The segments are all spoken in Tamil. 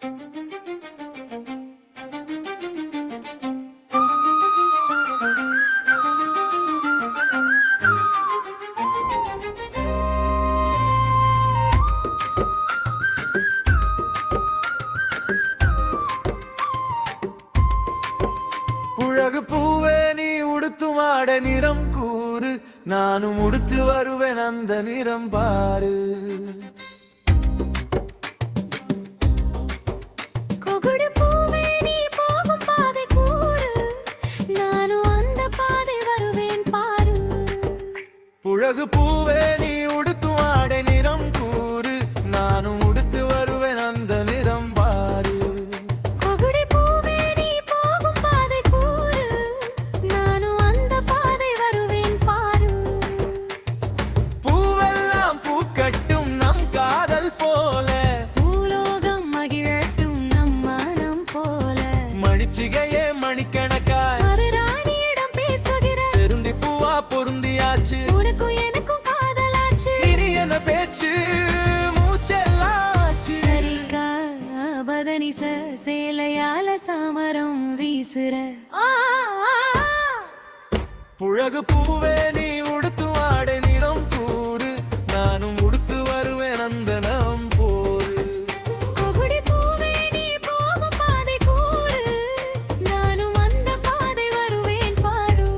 புழகு பூவே நீ உடுத்தும் ஆட நிறம் கூறு, நானும் உடுத்து வருவேன் அந்த நிறம் பாரு. புழகு பூவே நீ உடுத்தும் ஆடை நிறம் கூறு, நானும் உடுத்து வருவேன் அந்த நிறம் பாரு. கொகுடி பூவே நீ போகும் பாதை கூறு, நானும் அந்த பாதை வருவேன் பாரு. பூவெல்லாம் பூக்கட்டும் நம் காதல் போல, பூலோகம் மகிழட்டும் நம் மனம் போல. மணிச்சிகையே மணிக்கணக்காய் மறுராணியிடம் பேசுகிற செருண்டி பூவா பொருந்தியாச்சு. உனக்கும் எனக்கும் காதலாச்சு. இனி என்ன பேச்சு மூச்செல்லாச்சு. சரிகா பதனிச சேலையால சாமரம் வீசுற. புழகு பூவே நீ உடுத்தும் ஆடை நிறம் கூறு, நானும் உடுத்து வருவேன் அந்த நிறம் போரு. கொகுடி பூவே நீ போகும் பாதை கூறு, நானும் அந்த பாதை வருவேன் பாரு.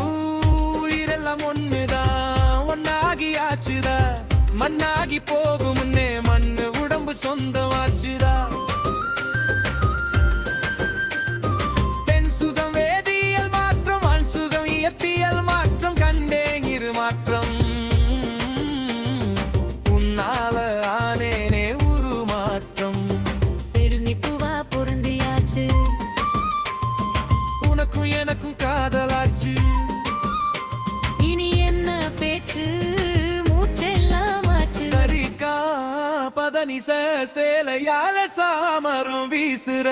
உயிரெல்லாம் ஒண்ணுதான் ஒன்னாகி ஆச்சுதா, மண்ணாகி போகும் முன்னே மண்ணு உடம்பு சொந்தமாச்சுதா. பெண் சுகம் வேதியியல் மாற்றம், ஆண் சுகம் இயற்பியல் மாற்றம், கண்டேன் இரு மாற்றம். உன்னால ஆனேனே உருமாற்றம். செருநி பூவா பொருந்தியாச்சு. உனக்கும் எனக்கும் காதலாச்சு. இனி என்ன பேச்சு மூச்செல்லாம் ஆச்சு. சரிக்கா பதனிச சேலையால சாமரம் வீசுற.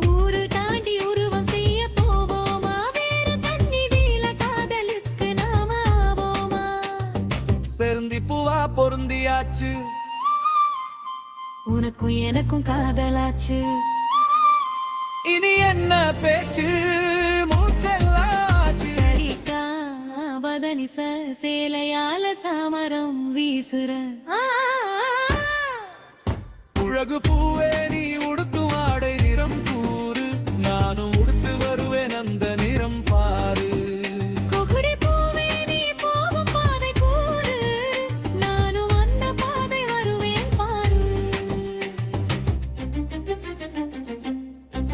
ஊரு தாண்டி உருவம் செய்ய போவோமா, வேறு தண்ணி வீல காதலுக்கு நாம ஆவோமா. செருந்தி பூவா பொருந்தியாச்சு. உனக்கும் எனக்கும் காதலாச்சு. இனி என்ன பேச்சு மூச்செல்லாச்சு. சரிக்கா பதனிச சேலையால சாமரம் வீசுற. புழகு பூ